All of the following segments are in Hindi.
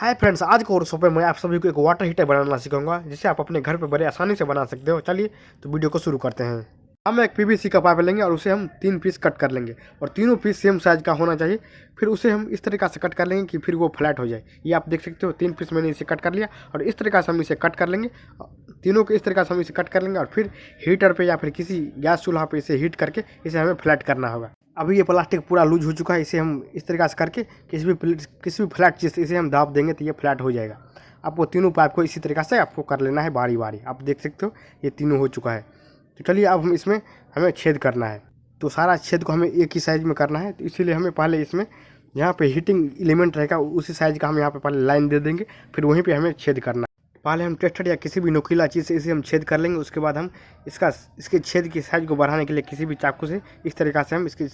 हाय फ्रेंड्स, आज के वर्कशॉप में मैं आप सभी को एक वाटर हीटर बनाना सिखाऊंगा जिसे आप अपने घर पे बड़े आसानी से बना सकते हो। चलिए तो वीडियो को शुरू करते हैं। हम एक पीवीसी का पाइप लेंगे और उसे हम 3 पीस कट कर लेंगे और तीनों पीस सेम साइज का होना चाहिए। फिर उसे हम इस तरीक़ा से कट कर लेंगे कि फिर वो फ्लैट हो जाए। ये आप देख सकते हो 3 पीस मैंने इसे कट कर लिया और इस तरीक़ा से हम इसे कट कर लेंगे। तीनों को इस तरीक़ा से हम इसे कट कर लेंगे और फिर हीटर पर या फिर किसी गैस चूल्हा पर इसे हीट करके इसे हमें फ्लैट करना होगा। अभी ये प्लास्टिक पूरा लूज हो चुका है। इसे हम इस तरीक़ा से करके किसी भी फ्लैट चीज़ से इसे हम दाब देंगे तो ये फ्लैट हो जाएगा। आपको तीनों पाइप को इसी तरीक़ा से आपको कर लेना है बारी बारी। आप देख सकते हो ये तीनों हो चुका है। तो चलिए अब हम इसमें हमें छेद करना है। तो सारा छेद को हमें एक ही साइज़ में करना है। तो इसीलिए हमें पहले इसमें यहाँ पे हीटिंग एलिमेंट रहेगा उसी साइज़ का हम यहाँ पे पहले लाइन दे देंगे। फिर वहीं पे हमें छेद करना है। पहले हम टेस्टर या किसी भी नुकीला चीज़ से इसे हम छेद कर लेंगे। उसके बाद हम इसके छेद की साइज़ को बढ़ाने के लिए किसी भी चाकू से इस तरीक़ा से हम इसके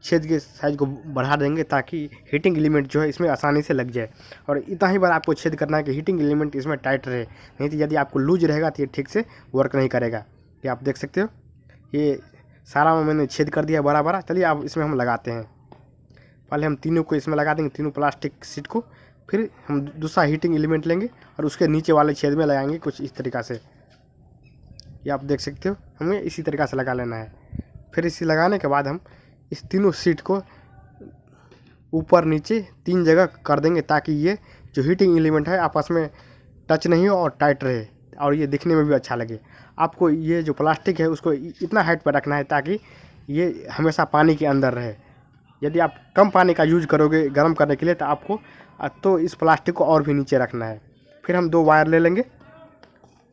छेद के साइज़ को बढ़ा देंगे ताकि हीटिंग एलिमेंट जो है इसमें आसानी से लग जाए। और इतना ही बार आपको छेद करना है कि हीटिंग एलिमेंट इसमें टाइट रहे, नहीं तो यदि आपको लूज रहेगा तो ये ठीक से वर्क नहीं करेगा। ये आप देख सकते हो ये सारा मैंने छेद कर दिया बड़ा बड़ा। चलिए अब इसमें हम लगाते हैं। पहले हम तीनों को इसमें लगा देंगे, तीनों प्लास्टिक शीट को। फिर हम दूसरा हीटिंग एलिमेंट लेंगे और उसके नीचे वाले छेद में लगाएंगे कुछ इस तरीक़ा से। ये आप देख सकते हो हमें इसी तरीक़ा से लगा लेना है। फिर इसे लगाने के बाद हम इस तीनों सीट को ऊपर नीचे 3 जगह कर देंगे ताकि ये जो हीटिंग एलिमेंट है आपस में टच नहीं हो और टाइट रहे और ये दिखने में भी अच्छा लगे। आपको ये जो प्लास्टिक है उसको इतना हाइट पर रखना है ताकि ये हमेशा पानी के अंदर रहे। यदि आप कम पानी का यूज करोगे गर्म करने के लिए तो इस प्लास्टिक को और भी नीचे रखना है। फिर हम 2 वायर ले लेंगे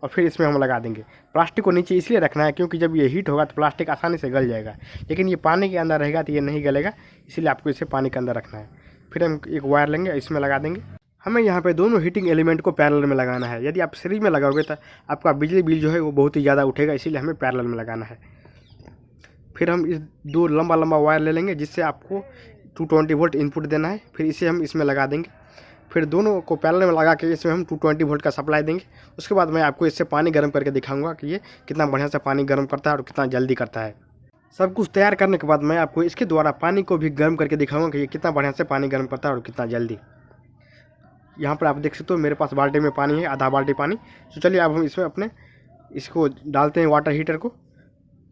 और फिर इसमें हम लगा देंगे। प्लास्टिक को नीचे इसलिए रखना है क्योंकि जब ये हीट होगा तो प्लास्टिक आसानी से गल जाएगा, लेकिन ये पानी के अंदर रहेगा तो ये नहीं गलेगा, इसलिए आपको इसे पानी के अंदर रखना है। फिर हम एक वायर लेंगे, इसमें लगा देंगे। हमें यहाँ पे दोनों हीटिंग एलिमेंट को पैरेलल में लगाना है। यदि आप सीरीज में लगाओगे तो आपका बिजली बिल जो है वो बहुत ही ज़्यादा उठेगा, इसीलिए हमें पैरेलल में लगाना है। फिर हम इस 2 लंबा लंबा वायर ले लेंगे जिससे आपको 220 वोल्ट इनपुट देना है। फिर इसे हम इसमें लगा देंगे। फिर दोनों को पैरेलल में लगा के इसमें हम 220 वोल्ट का सप्लाई देंगे। उसके बाद मैं आपको इससे पानी गर्म करके दिखाऊंगा कि ये कितना बढ़िया से पानी गर्म करता है और कितना जल्दी करता है। सब कुछ तैयार करने के बाद मैं आपको इसके द्वारा पानी को भी गर्म करके दिखाऊंगा कि ये कितना बढ़िया से पानी गर्म करता है और कितना जल्दी। यहाँ पर आप देख सकते हो मेरे पास बाल्टी में पानी है, आधा बाल्टी पानी। तो चलिए अब हम इसमें इसको डालते हैं वाटर हीटर को।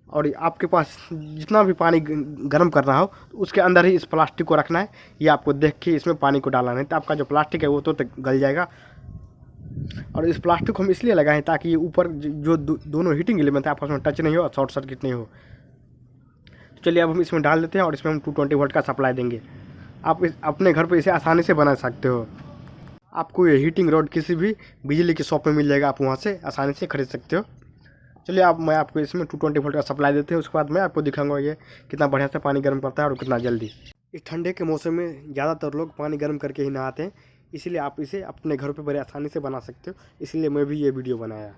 और आपके पास जितना भी पानी गर्म कर रहा हो उसके अंदर ही इस प्लास्टिक को रखना है। ये आपको देख के इसमें पानी को डालना है, तो आपका जो प्लास्टिक है वो तो गल जाएगा। और इस प्लास्टिक को हम इसलिए लगाएं ताकि ये ऊपर जो दोनों हीटिंग एलिमेंट है आपस में टच नहीं हो और शॉर्ट सर्किट नहीं हो। तो चलिए अब हम इसमें डाल देते हैं और इसमें हम 220 वोल्ट का सप्लाई देंगे। आप अपने घर पर इसे आसानी से बना सकते हो। आपको ये हीटिंग रॉड किसी भी बिजली की शॉप में मिल जाएगा, आप वहाँ से आसानी से खरीद सकते हो। चलिए अब मैं आपको इसमें 220 वोल्ट का सप्लाई देते हैं। उसके बाद मैं आपको दिखाऊंगा ये कितना बढ़िया से पानी गर्म करता है और कितना जल्दी। इस ठंडे के मौसम में ज़्यादातर लोग पानी गर्म करके ही नहाते हैं, इसीलिए आप इसे अपने घर पे बड़े आसानी से बना सकते हो। इसलिए मैं भी ये वीडियो बनाया।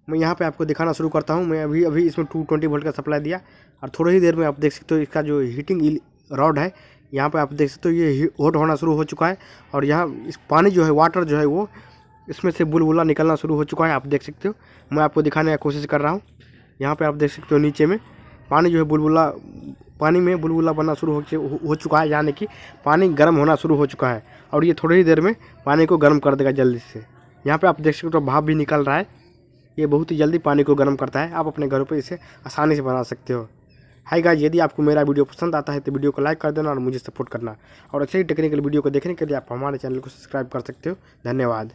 मैं यहाँ पे आपको दिखाना शुरू करता हूँ। मैं अभी इसमें 220 वोल्ट का सप्लाई दिया और थोड़ी ही देर में आप देख सकते हो इसका जो हीटिंग रॉड है यहाँ पर आप देख सकते हो ये हॉट होना शुरू हो चुका है। और यहाँ इस पानी जो है वाटर जो है वो इसमें से बुलबुला निकलना शुरू हो चुका है। आप देख सकते हो मैं आपको दिखाने की कोशिश कर रहा हूँ। यहाँ पे आप देख सकते हो नीचे में पानी जो है पानी में बुलबुला बनना शुरू हो चुका है, यानी कि पानी गर्म होना शुरू हो चुका है। और ये थोड़ी ही देर में पानी को गर्म कर देगा जल्दी से। यहाँ पे आप देख सकते हो भाप भी निकल रहा है। ये बहुत ही जल्दी पानी को गर्म करता है। आप अपने घरों पर इसे आसानी से बना सकते हो। हाय गाइस, यदि आपको मेरा वीडियो पसंद आता है तो वीडियो को लाइक कर देना और मुझे सपोर्ट करना। और अच्छे ही टेक्निकल वीडियो को देखने के लिए आप हमारे चैनल को सब्सक्राइब कर सकते हो। धन्यवाद।